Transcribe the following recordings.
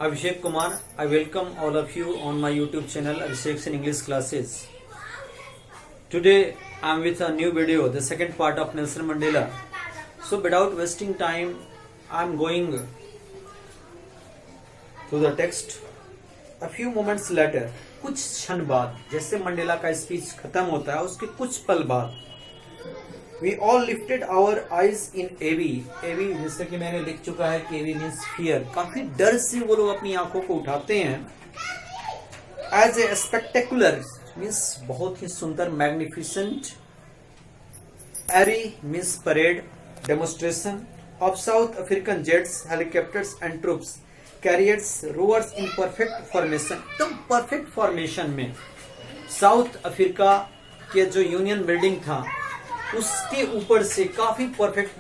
Abhishek Kumar. I welcome all of you on my YouTube channel Abhishek's in English classes. Today I am with a new video, the second part of Nelson Mandela. So without wasting time, I am going to the text. A few moments later, कुछ क्षण बाद, जैसे Mandela का speech खत्म होता है उसके कुछ पल बाद, we all lifted our eyes in AV. AV जैसे कि मैंने लिख चुका है कि AV means fear. काफी डर से वो लोग अपनी आंखों को उठाते हैं. As a spectacular means बहुत ही सुंदर, magnificent. airy means parade, demonstration of South African jets, helicopters and troops, carriers, rovers in perfect formation. एकदम perfect formation में साउथ अफ्रीका के जो यूनियन बिल्डिंग था उसके ऊपर से काफी परफेक्ट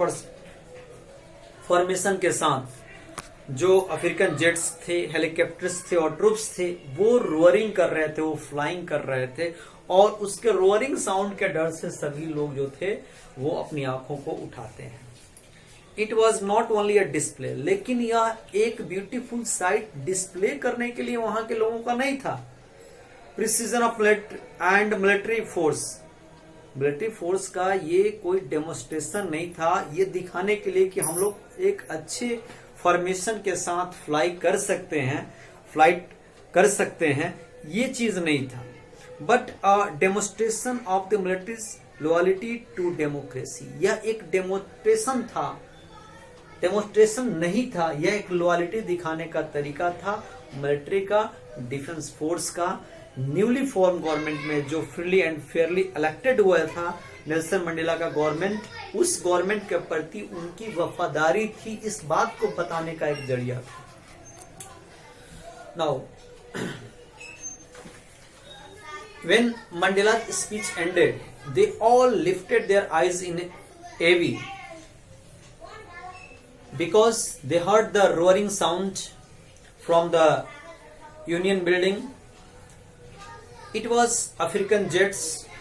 फॉर्मेशन के साथ जो अफ्रीकन जेट्स थे, हेलीकॉप्टर्स थे और ट्रूप्स थे, वो रोअरिंग कर रहे थे, वो फ्लाइंग कर रहे थे. और उसके रोअरिंग साउंड के डर से सभी लोग जो थे वो अपनी आंखों को उठाते हैं. It was not only a display, लेकिन यह एक ब्यूटीफुल साइट डिस्प्ले करने के लिए वहां के लोगों का नहीं था. प्रिसीजन ऑफ मिलिट्री फोर्स का ये कोई डेमोन्स्ट्रेशन नहीं था. ये दिखाने के लिए कि हम लोग एक अच्छे फॉर्मेशन के साथ फ्लाइट कर सकते हैं, ये चीज नहीं था. But a demonstration of the military loyalty to democracy. यह एक डेमोन्स्ट्रेशन था, डेमोन्स्ट्रेशन नहीं था, यह एक लॉयल्टी दिखाने का तरीका था मिलिट्री का, डिफेंस फोर्स का. न्यूली फॉर्म गवर्नमेंट में जो फ्रीली एंड फेयरली इलेक्टेड हुआ था नेल्सन मंडेला का गवर्नमेंट, उस गवर्नमेंट के प्रति उनकी वफादारी थी, इस बात को बताने का एक जरिया था. Now when Mandela speech ended, they all lifted their eyes in AV because they heard the roaring sound from the Union building. It was African jets,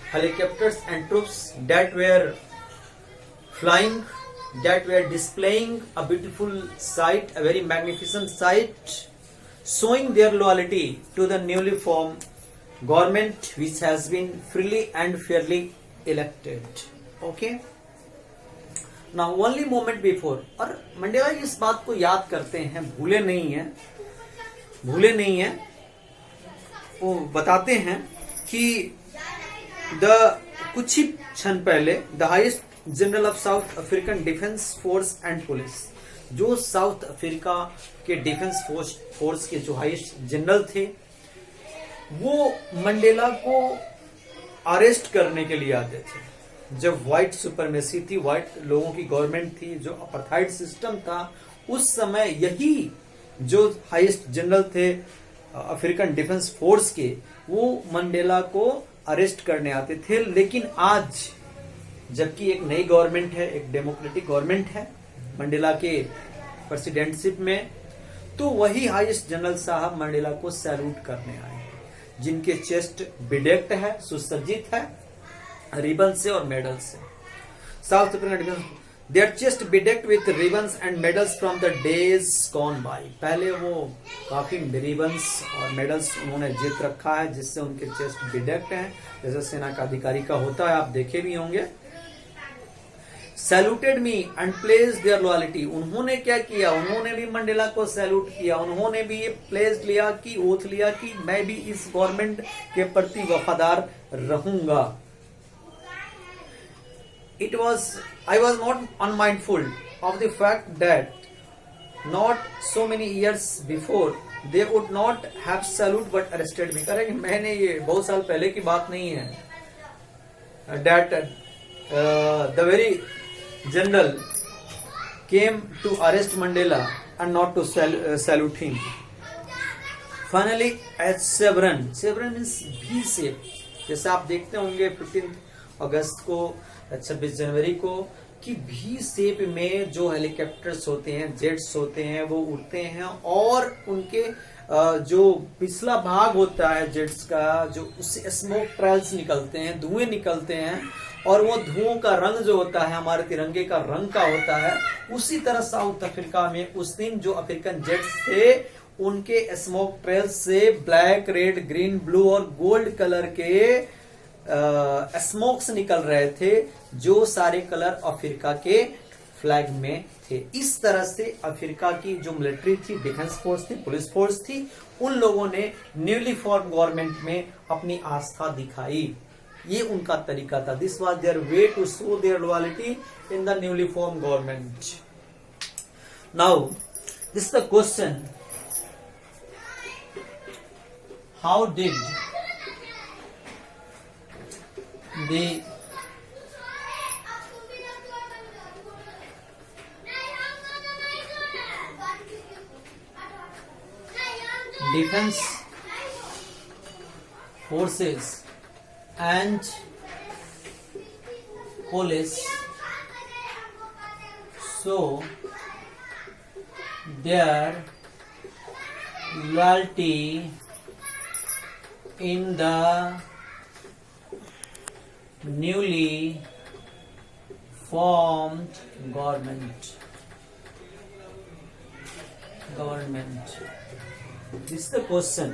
helicopters and troops that were flying, that were displaying a beautiful sight, a very magnificent sight, showing their loyalty to the newly formed government which has been freely and fairly elected. Okay? Now only moment before, और Mandela इस बात को याद करते हैं, भूले नहीं हैं. वो बताते हैं कि कुछ ही क्षण पहले the highest general of south African defence force and police, जो साउथ अफ्रीका के डिफेंस फोर्स के जो हाईएस्ट जनरल थे, वो मंडेला को अरेस्ट करने के लिए आते थे. जब व्हाइट सुपरमेसी थी, व्हाइट लोगों की गवर्नमेंट थी, जो अपार्थाइड सिस्टम था, उस समय यही जो हाईएस्ट जनरल थे अफ्रीकन डिफेंस फोर्स के, वो मंडेला को अरेस्ट करने आते थे. लेकिन आज जबकि एक नई गवर्नमेंट है, एक डेमोक्रेटिक गवर्नमेंट है मंडेला के प्रेसिडेंटशिप में, तो वही हाईएस्ट जनरल साहब मंडेला को सैल्यूट करने आए, जिनके चेस्ट बिडेक्ट है, सुसज्जित है रिबन से और मेडल से. South African defence, their chest bedecked with ribbons and medals from the days gone by. पहले वो काफी रिबन्स और मेडल्स उन्होंने जीत रखा है, जिससे उनके चेस्ट बिडेक्ट हैं, जैसे सेना का अधिकारी का होता है, आप देखे भी होंगे. Saluted me and place their loyalty. उन्होंने क्या किया, उन्होंने भी मंडेला को सैल्यूट किया, उन्होंने भी ये प्लेस लिया कि ओथ लिया कि मैं भी इस गवर्नमेंट के प्रति वफादार रहूंगा. I was not unmindful of the fact that not so many years before they would not have salute but arrested me. कह रहे कि मैंने ये बहुत साल पहले की बात नहीं है, that the very general came to arrest Mandela and not to salute him. Finally at Severn means V shape, जैसे आप देखते होंगे 15 अगस्त को, 26 जनवरी को, कि भी शेप में जो हेलीकॉप्टर्स होते हैं, जेट्स होते हैं, वो उड़ते हैं और उनके जो पिछला भाग होता है जेट्स का, जो उससे स्मोक ट्रेल्स निकलते हैं, धुएं निकलते हैं, और वो धुओं का रंग जो होता है हमारे तिरंगे का रंग का होता है. उसी तरह साउथ अफ्रीका में उस दिन जो अफ्रीकन जेट्स थे उनके स्मोक ट्रेल से ब्लैक, रेड, ग्रीन, ब्लू और गोल्ड कलर के स्मोक्स निकल रहे थे, जो सारे कलर अफ्रीका के फ्लैग में थे। इस तरह से अफ्रीका की जो मिलिट्री थी, डिफेंस फोर्स थी, पुलिस फोर्स थी, उन लोगों ने न्यूली फॉर्म गवर्नमेंट में अपनी आस्था दिखाई। ये उनका तरीका था। This was their way to show their loyalty in the newly form government. Now this is the question, how did the defense forces and police show their loyalty in the newly formed government. This is the question.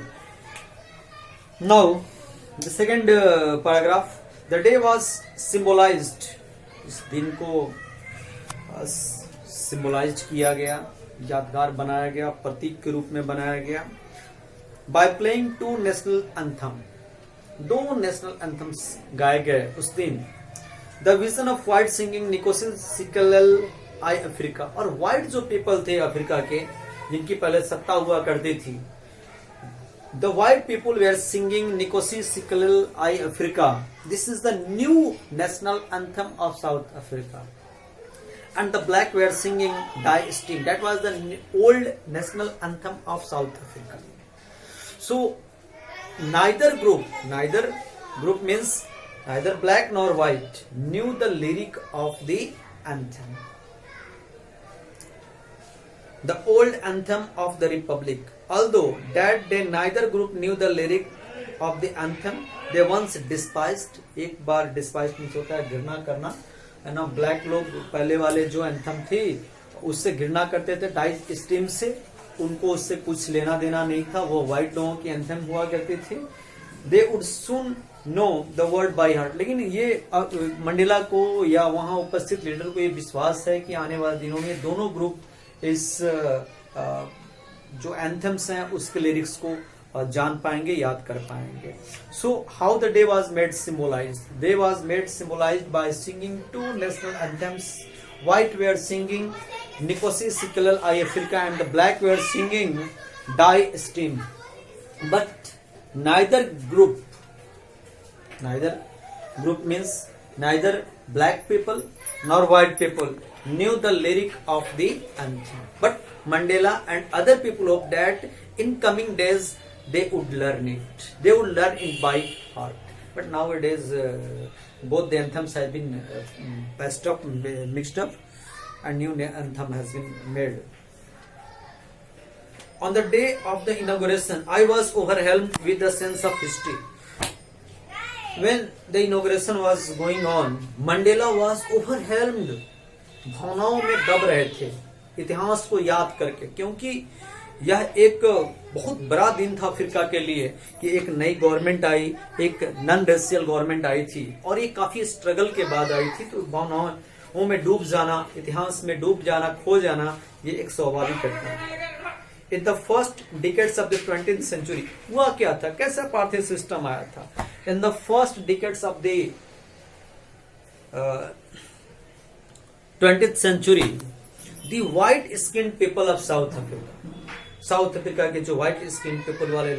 Now the second paragraph, the day was symbolized. इस दिन को symbolize किया गया, यादगार बनाया गया, प्रतीक के रूप में बनाया गया by playing two national anthem. दो नेशनल एंथम्स गाए गए उस दिन। The vision of white singing Nkosi Sikelel iAfrika, और व्हाइट जो पीपल थे अफ्रीका के, जिनकी पहले सत्ता हुआ करती थी, the white people were singing Nkosi Sikelel iAfrika, this is the new national anthem of South Africa, and the black were singing Die Stem, that was the old national anthem of South Africa. So neither group means neither black nor white knew the lyric of the anthem, the old anthem of the republic. Although that day neither group knew the lyric of the anthem, they once despised, एक बार despised means होता है घृणा करना, है ना। Black लोग पहले वाले जो एंथम थी उससे घृणा करते थे, डाई स्टीम से, उनको उससे कुछ लेना देना नहीं था, वो व्हाइट लोगों की एंथम हुआ करती थी। They would soon know the word by heart, लेकिन ये मंडेला को या वहां उपस्थित लीडर को ये विश्वास है कि आने वाले दिनों में दोनों ग्रुप इस जो एंथम्स हैं उसके लिरिक्स को जान पाएंगे, याद कर पाएंगे। So how the day was made symbolized, day was made symbolized by singing two national anthems, white were singing Nikosi Sikelal I Africa and the black were singing Die Steam. But neither group means neither black people nor white people knew the lyric of the anthem. But Mandela and other people hoped that in coming days they would learn it. They would learn it by heart. But nowadays both the anthems have been patched up, mixed up, and new anthem has been made. On the day of the inauguration, I was overwhelmed with the sense of history. When the inauguration was going on, Mandela was overwhelmed. भावनाओं में दब रहे थे इतिहास को याद करके, क्योंकि यह एक बहुत बड़ा दिन था अफ्रीका के लिए कि एक नई गवर्नमेंट आई, एक नॉन रेशियल गवर्नमेंट आई थी, और ये काफी स्ट्रगल के बाद आई थी। तो भावनाओं में डूब जाना, इतिहास में डूब जाना, खो जाना, ये एक स्वाभाविक घटना है। In the first decades of the 20th century हुआ क्या था, कैसा पार्टी सिस्टम आया था। In the first decades of the 20th century, the white skin people of South Africa, South Africa के जो व्हाइट स्किन पीपल वाले,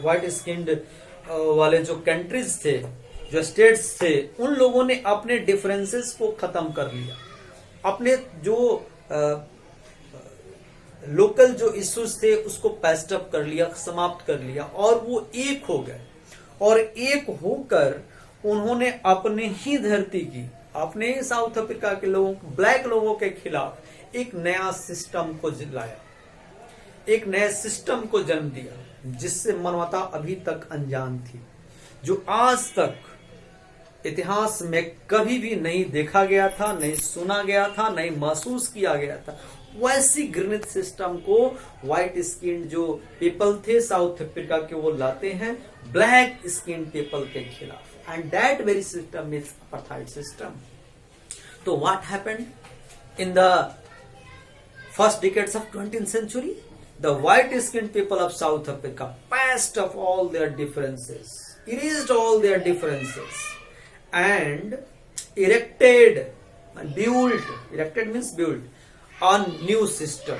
व्हाइट स्किन वाले जो कंट्रीज थे, जो स्टेट्स थे, उन लोगों ने अपने डिफरेंसेस को खत्म कर लिया, अपने जो लोकल जो इश्यूज थे उसको पैस्ट अप कर लिया, समाप्त कर लिया, और वो एक हो गए। और एक होकर उन्होंने अपने ही धरती की, अपने ही साउथ अफ्रीका के लोगों, ब्लैक लोगों के खिलाफ एक नया सिस्टम को लाया, एक नए सिस्टम को जन्म दिया, जिससे मानवता अभी तक अनजान थी, जो आज तक इतिहास में कभी भी नहीं देखा गया था, नहीं सुना गया था, नहीं महसूस किया गया था। वैसी घृणित सिस्टम को व्हाइट स्किन जो पीपल थे साउथ अफ्रीका के वो लाते हैं ब्लैक स्किन पीपल के खिलाफ, and that very system is apartheid system. तो what happened in the first decades of 20th century? The white skinned people of South Africa passed of all their differences, erased all their differences, and erected means built a new system,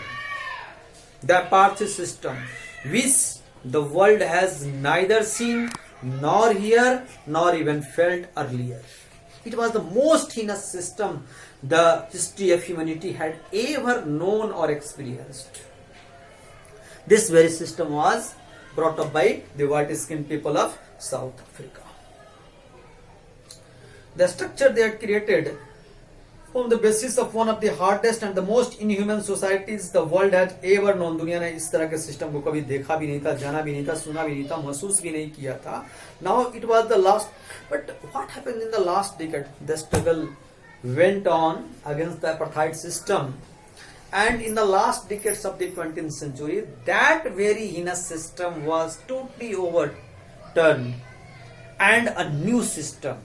the apartheid system, which the world has neither seen nor heard nor even felt earlier. It was the most heinous system the history of humanity had ever known or experienced. This very system was brought up by the white-skinned people of South Africa. The structure they had created on the basis of one of the hardest and the most inhuman societies the world has ever known. दुनिया ने इस तरह के system को कभी देखा भी नहीं था, जाना भी नहीं था, सुना भी नहीं था, महसूस भी नहीं किया था. Now it was the last, but what happened in the last decade? The struggle went on against the apartheid system, and in the last decades of the 20th century that very heinous system was totally overturned, and a new system,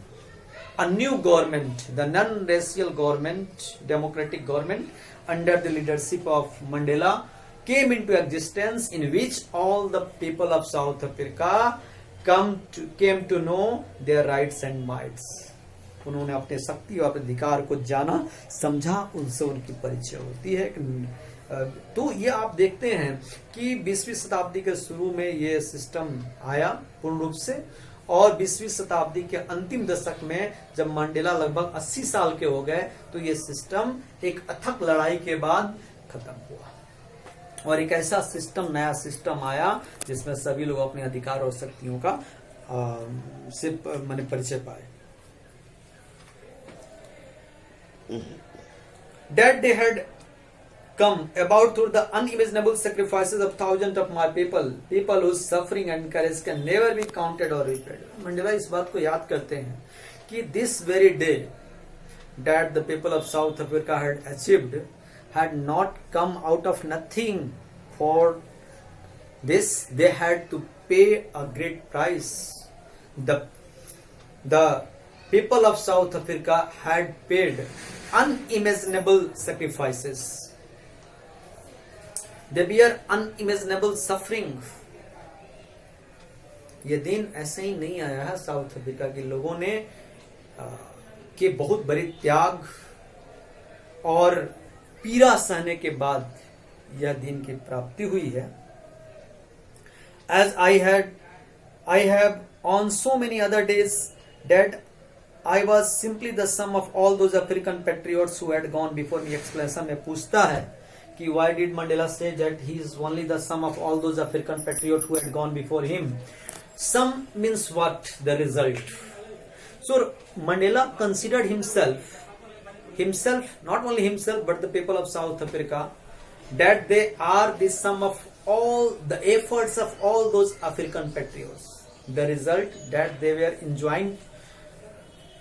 a new government, the non-racial government, democratic government under the leadership of Mandela came into existence, in which all the people of South Africa came to know their rights and rights. उन्होंने अपने शक्ति और अधिकार को जाना, समझा, उनसे उनकी परिचय होती है. तो ये आप देखते हैं कि 20वीं शताब्दी के शुरू में ये सिस्टम आया पूर्ण रूप से, और 20वीं शताब्दी के अंतिम दशक में जब मंडेला लगभग 80 साल के हो गए तो ये सिस्टम एक अथक लड़ाई के बाद खत्म हुआ, और एक ऐसा सिस्टम, नया सिस्टम आया जिसमें सभी लोग अपने अधिकार और शक्तियों का से मैंने परिचय पाए. That they had come about through the unimaginable sacrifices of thousands of my people whose suffering and courage can never be counted or repaid. Mandela इस बात को याद करते हैं कि this very day that the people of South Africa had achieved had not come out of nothing. For this they had to pay a great price. The people of South Africa had paid unimaginable sacrifices. They bear unimaginable suffering. ये दिन ऐसे ही नहीं आया है. South Africa के लोगों ने के बहुत बड़े त्याग और पीड़ा सहने के बाद यह दिन की प्राप्ति हुई है. As I have on so many other days that I was simply the sum of all those African patriots who had gone before me. Explanation में पूछता है कि why did Mandela say that he is only the sum of all those African patriots who had gone before him? Sum means what? The result. So Mandela considered himself, not only himself but the people of South Africa, that they are the sum of all the efforts of all those African patriots. The result that they were enjoying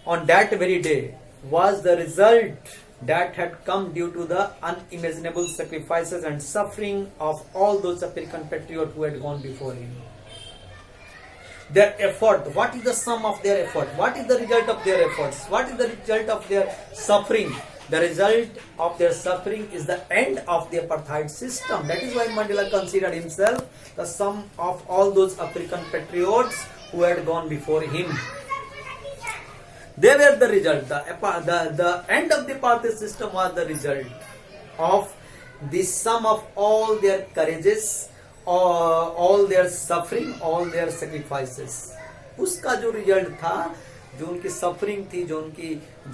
on that very day was the result that had come due to the unimaginable sacrifices and suffering of all those African patriots who had gone before him. Their effort, what is the sum of their effort? What is the result of their efforts? What is the result of their suffering? The result of their suffering is the end of the apartheid system. That is why Mandela considered himself the sum of all those African patriots who had gone before him. They were the result. The end of the apartheid system was the result of the sum of all their courages, all their suffering, all their sacrifices. उसका जो result था, जो उनकी suffering थी, जो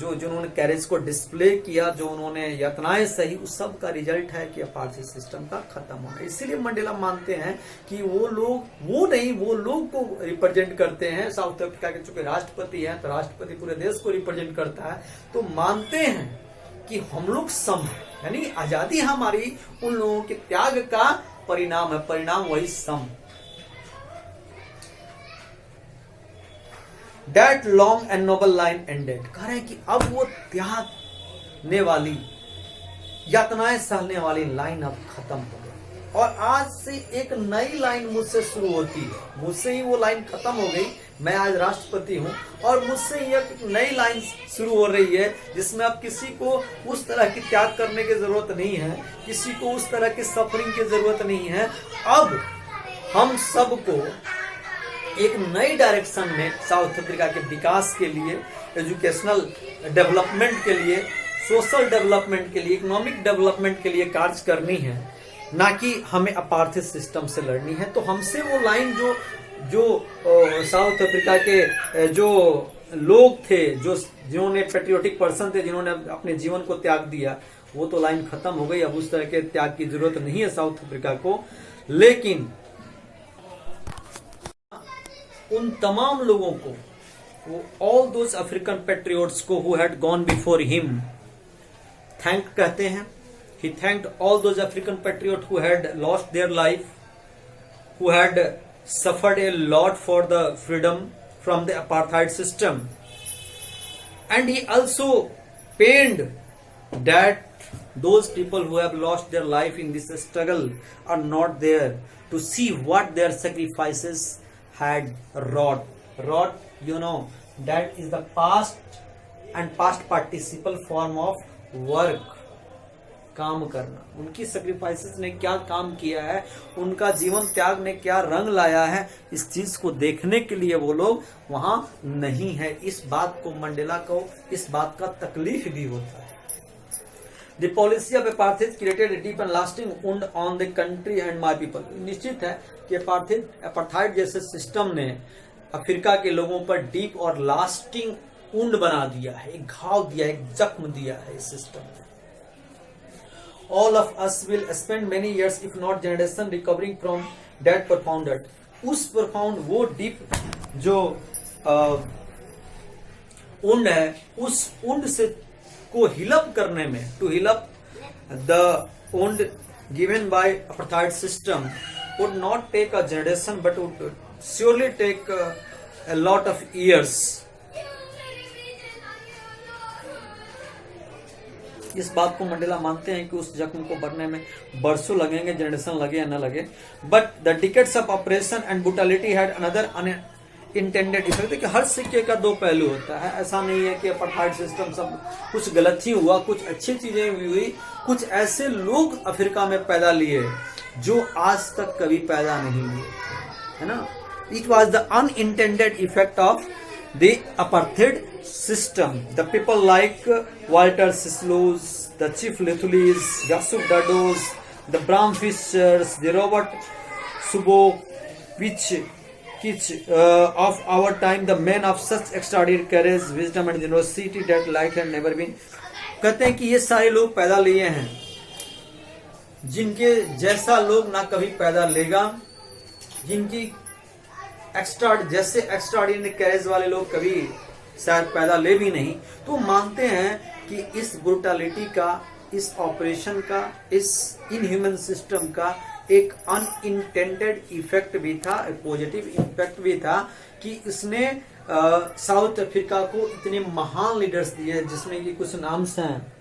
उन्होंने carriage को display किया, जो उन्होंने यातनाएं सही, उस सब का रिजल्ट है कि अपार्थाइड सिस्टम का खत्म होना. इसीलिए मंडेला मानते हैं कि वो लोग को रिप्रेजेंट करते हैं. साउथ अफ्रीका के चूंकि राष्ट्रपति हैं तो राष्ट्रपति पूरे देश को रिप्रेजेंट करता है, तो मानते हैं कि हम लोग सम, यानी आजादी हमारी उन लोगों के त्याग का परिणाम है. परिणाम वही सम. That long and noble line ended. कह रहे हैं कि अब वो त्यागने वाली यातनाएं सहने वाली लाइन अब खत्म हो गई और आज से एक नई लाइन मुझसे शुरू होती है। मुझसे ही वो लाइन खत्म हो गई, मैं आज राष्ट्रपति हूं और मुझसे ही एक नई लाइन शुरू हो रही है जिसमें अब किसी को उस तरह की त्याग करने की जरूरत नहीं है, किसी को उस तरह की सफरिंग की जरूरत नहीं है। अब हम सबको एक नई डायरेक्शन में साउथ अफ्रीका के विकास के लिए, एजुकेशनल डेवलपमेंट के लिए, सोशल डेवलपमेंट के लिए, इकोनॉमिक डेवलपमेंट के लिए कार्य करनी है, ना कि हमें अपार्थित सिस्टम से लड़नी है। तो हमसे वो लाइन जो साउथ अफ्रीका के जो लोग थे, जो जिन्होंने पेट्रियोटिक पर्सन थे, जिन्होंने अपने जीवन को त्याग दिया, वो तो लाइन खत्म हो गई। अब उस तरह के त्याग की जरूरत नहीं है साउथ अफ्रीका को। लेकिन उन तमाम लोगों को, वो ऑल दोज अफ्रीकन पेट्रियोट्स को who had gone before him, thank कहते हैं। He thanked all those African patriots who had lost their life, who had suffered a lot for the freedom from the apartheid system. And he also pained that those people who have lost their life in this struggle are not there to see what their sacrifices had wrought. Wrought, you know, that is the past and past participle form of work. काम करना, उनकी sacrifices ने क्या काम किया है, उनका जीवन त्याग ने क्या रंग लाया है, इस चीज को देखने के लिए वो लोग वहां नहीं है। इस बात को मंडेला को इस बात का तकलीफ भी होता है। The policy of apartheid created a deep and lasting wound on the country and my people. निश्चित है कि अपार्थाइड जैसे सिस्टम ने अफ्रीका के लोगों पर डीप और लास्टिंग वुंड बना दिया है, एक घाव दिया, एक जख्म दिया है इस सिस्टम ने। All of us will spend many years, if not generation, recovering from that profound hurt. उस profound, वो deep जो उंड है, उस उंड से को हिलअप करने में, to heal up the wound given by apartheid system would not take a generation, but would surely take a lot of years. इस बात को मंडेला मानते हैं कि उस जख्म को भरने में बरसों लगेंगे, जनरेशन लगे या न लगे। But the decades of operation and brutality had another unintended effect. देखिए, हर सिक्के का दो पहलू होता है। ऐसा नहीं है कि अपार्थाइड सिस्टम सब कुछ गलत ही हुआ, कुछ अच्छी चीजें भी हुई। कुछ ऐसे लोग अफ्रीका में पैदा लिए जो आज तक कभी पैदा नहीं हुए, है ना। It was the unintended effect of the apartheid system. The people like Walter Sisulu, the Chief Lethulis, Yusuf Daddos, the Bram Fishers, the Robert Subowicz of our time, the men of such extraordinary courage, wisdom and generosity that like had never been. कहते हैं कि ये सारे लोग पैदा लिए हैं जिनके जैसा लोग ना कभी पैदा लेगा, जिनकी जैसे एक्स्ट्राऑर्डिनरी कैरेज वाले लोग कभी शायद पैदा ले भी नहीं। तो मानते हैं कि इस ब्रूटैलिटी का, इस ऑपरेशन का, इस इनह्यूमन सिस्टम का एक अनइंटेंडेड इफेक्ट भी था, एक पॉजिटिव इफेक्ट भी था कि इसने साउथ अफ्रीका को इतने महान लीडर्स दिए, जिसमें कि कुछ नाम हैं,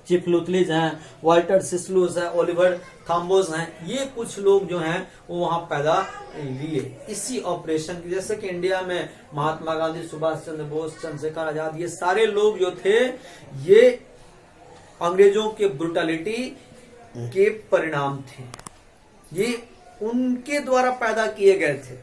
चीफ लुथलिज हैं, वाल्टर सिस्लूस है, ओलिवर थाम्बोस हैं। ये कुछ लोग जो हैं वो वहां पैदा लिए इसी ऑपरेशन की। जैसे कि इंडिया में महात्मा गांधी, सुभाष चंद्र बोस, चंद्रशेखर आजाद, ये सारे लोग जो थे ये अंग्रेजों के ब्रूटैलिटी के परिणाम थे। ये उनके द्वारा पैदा किए गए थे।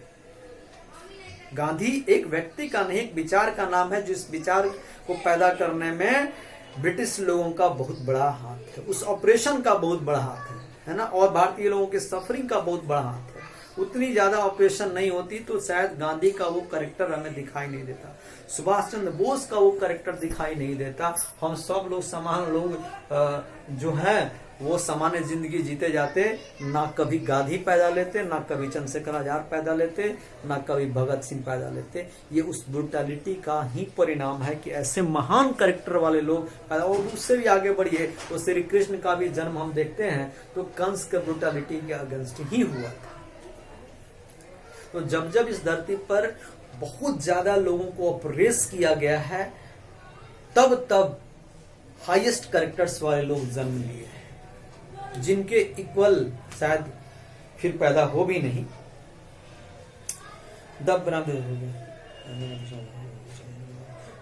गांधी एक व्यक्ति का नहीं, एक विचार का नाम है, जिस विचार को पैदा करने में ब्रिटिश लोगों का बहुत बड़ा हाथ है, उस ऑपरेशन का बहुत बड़ा हाथ है ना, और भारतीय लोगों के सफरिंग का बहुत बड़ा हाथ है। उतनी ज्यादा ऑपरेशन नहीं होती तो शायद गांधी का वो कैरेक्टर हमें दिखाई नहीं देता, सुभाष चंद्र बोस का वो कैरेक्टर दिखाई नहीं देता। हम सब लोग समान लोग जो है वो सामान्य जिंदगी जीते जाते, ना कभी गांधी पैदा लेते, ना कभी चंद्रशेखर आजाद पैदा लेते, ना कभी भगत सिंह पैदा लेते। ये उस ब्रूटैलिटी का ही परिणाम है कि ऐसे महान कैरेक्टर वाले लोग पैदा। और उससे भी आगे बढ़िए तो श्री कृष्ण का भी जन्म हम देखते हैं तो कंस के ब्रूटैलिटी के अगेंस्ट ही हुआ था। तो जब जब इस धरती पर बहुत ज्यादा लोगों को ऑपरेस किया गया है, तब तब हाईएस्ट कैरेक्टर्स वाले लोग जन्म लिए हैं, जिनके इक्वल शायद फिर पैदा हो भी नहीं।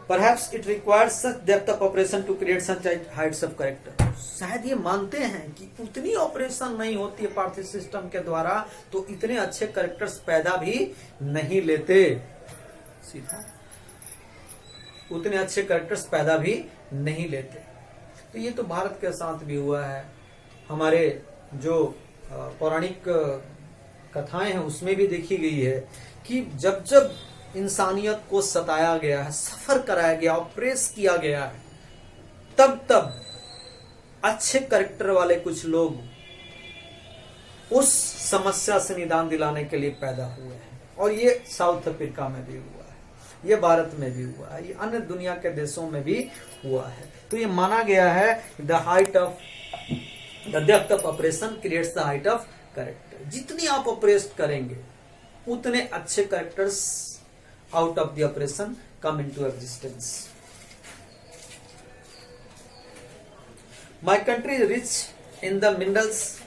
Perhaps it requires such depth of operation to create such heights of character। शायद ये मानते हैं कि उतनी ऑपरेशन नहीं होती है पार्थिव सिस्टम के द्वारा, तो इतने अच्छे कैरेक्टर्स पैदा भी नहीं लेते। सीधा उतने अच्छे कैरेक्टर्स पैदा भी नहीं लेते। तो ये तो भारत के साथ भी हुआ है, हमारे जो पौराणिक कथाएं हैं उसमें भी देखी गई है कि जब जब इंसानियत को सताया गया है, सफर कराया गया, ऑपरेस किया गया है, तब तब अच्छे कैरेक्टर वाले कुछ लोग उस समस्या से निदान दिलाने के लिए पैदा हुए हैं। और ये साउथ अफ्रीका में भी हुआ है, ये भारत में भी हुआ है, ये अन्य दुनिया के देशों में भी हुआ है। तो ये माना गया है the height of the depth of operation creates the height of character. जितनी आप ऑपरेट करेंगे उतने अच्छे characters out of the operation come into existence. My country is rich in the minerals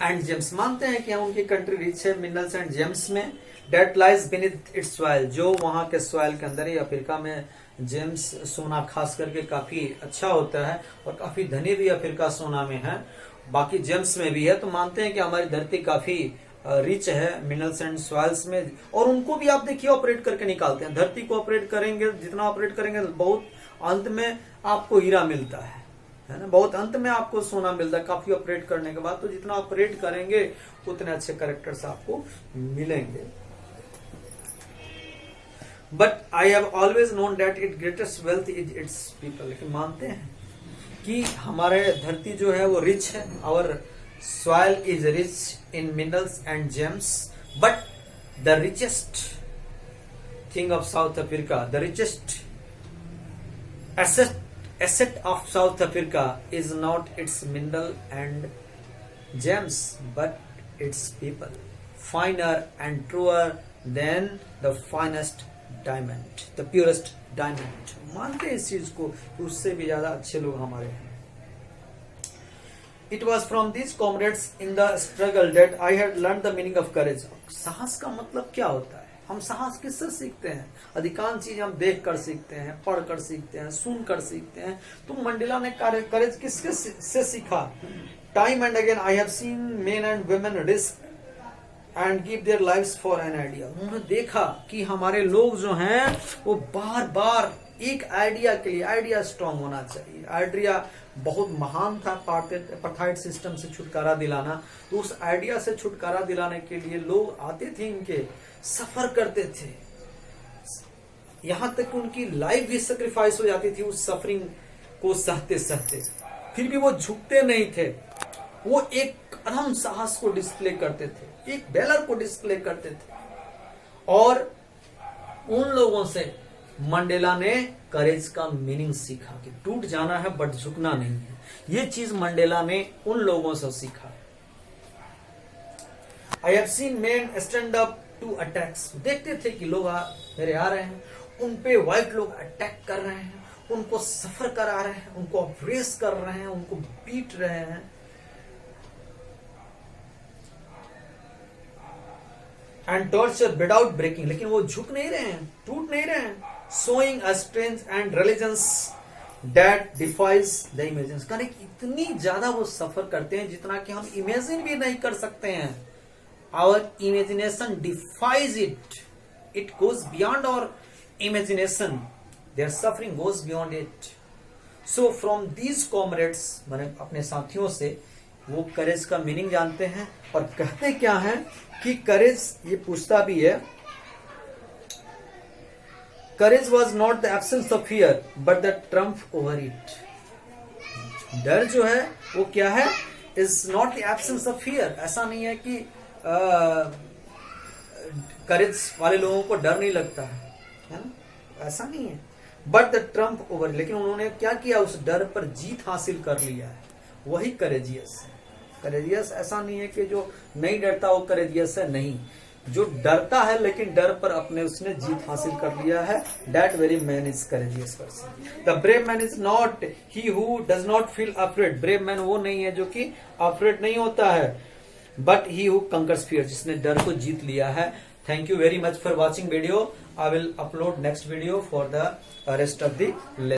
and gems. मानते हैं कि हम उनकी कंट्री रिच है मिनरल्स एंड जेम्स में। That lies beneath its soil, जो वहां के सॉइल के अंदर ही अफ्रीका में जेम्स सोना खास करके काफी अच्छा होता है और काफी धनी भी अफ्रीका सोना में है, बाकी जेम्स में भी है। तो मानते हैं कि हमारी धरती काफी रिच है मिनरल्स एंड सॉइल्स में। और उनको भी आप देखिए ऑपरेट करके निकालते हैं। धरती को ऑपरेट करेंगे, जितना ऑपरेट करेंगे बहुत अंत में आपको हीरा मिलता है ना, बहुत अंत में आपको सोना मिलता है काफी ऑपरेट करने के बाद। तो जितना ऑपरेट करेंगे उतने अच्छे कैरेक्टर्स आपको मिलेंगे। But I have always known that it greatest wealth is it's people. लेकिन मानते हैं कि हमारे धरती जो है वो रिच है, our soil is rich in minerals and gems, but the richest thing of South Africa, the richest asset of South Africa is not its mineral and gems, but its people, finer and truer than the finest diamond, the purest diamond। मानते हैं इस चीज को कि उससे भी ज्यादा अच्छे लोग हमारे हैं। It was from these comrades in the struggle that I had learned the meaning of courage। साहस का मतलब क्या होता है? हम साहस किससे सीखते हैं? अधिकांश चीज हम देख कर सीखते हैं, पढ़ कर सीखते हैं, सुन कर सीखते हैं। तो मंडेला ने करेज किसके से सीखा? Time and again I have seen main and women risk and give their lives for an idea. उन्होंने देखा कि हमारे लोग जो हैं वो बार बार एक आइडिया के लिए, आइडिया स्ट्रांग होना चाहिए। आइडिया बहुत महान था, अपार्थाइड सिस्टम से छुटकारा दिलाना। तो उस आइडिया से छुटकारा दिलाने के लिए लोग आते थे, इनके सफर करते थे, यहां तक उनकी लाइफ भी सेक्रीफाइस हो जाती थी उस सफरिंग को सहते सहते। फिर भी वो झुकते नहीं थे, वो एक अदम्य साहस को डिस्प्ले करते थे, एक वैलर को डिस्प्ले करते थे। और उन लोगों से मंडेला ने करेज का मीनिंग सीखा कि टूट जाना है बट झुकना नहीं है। ये चीज मंडेला ने उन लोगों से सीखा। I have seen men stand up to attacks. देखते थे कि लोग मेरे आ रहे हैं, उन पे व्हाइट लोग अटैक कर रहे हैं, उनको सफर करा रहे हैं, उनको ऑपरेस कर रहे हैं, उनको पीट रहे हैं। एंड टॉर्चर विदाउट ब्रेकिंग, लेकिन वो झुक नहीं रहे हैं, टूट नहीं रहे हैं। Showing a strength and resilience that defies the imagination. कारण इतनी ज्यादा वो सफर करते हैं जितना कि हम इमेजिन भी नहीं कर सकते हैं। Our imagination defies it. It goes beyond our imagination. Their suffering goes beyond it. So from these comrades, मैंने अपने साथियों से वो करेज का मीनिंग जानते हैं और कहते क्या है कि करेज, ये पूछता भी है, courage was not the absence of fear but the triumph over it. डर जो है वो क्या है? Is not the absence of fear. ऐसा नहीं है कि करेज वाले लोगों को डर नहीं लगता है ना, ऐसा नहीं है। बट द ट्रम्प ओवर, लेकिन उन्होंने क्या किया? उस डर पर जीत हासिल कर लिया है, वही करेजियस है। करेजियस ऐसा नहीं है कि जो नहीं डरता वो करेजियस है, नहीं। जो डरता है लेकिन डर पर अपने उसने जीत हासिल कर लिया है, that very man is courageous person. The brave man is not he who does not feel afraid. Brave man वो नहीं है जो कि अफ्रेड नहीं होता है, but he who conquers fear, जिसने डर को जीत लिया है। Thank you very much for watching video. I will upload next video for the rest of the lesson.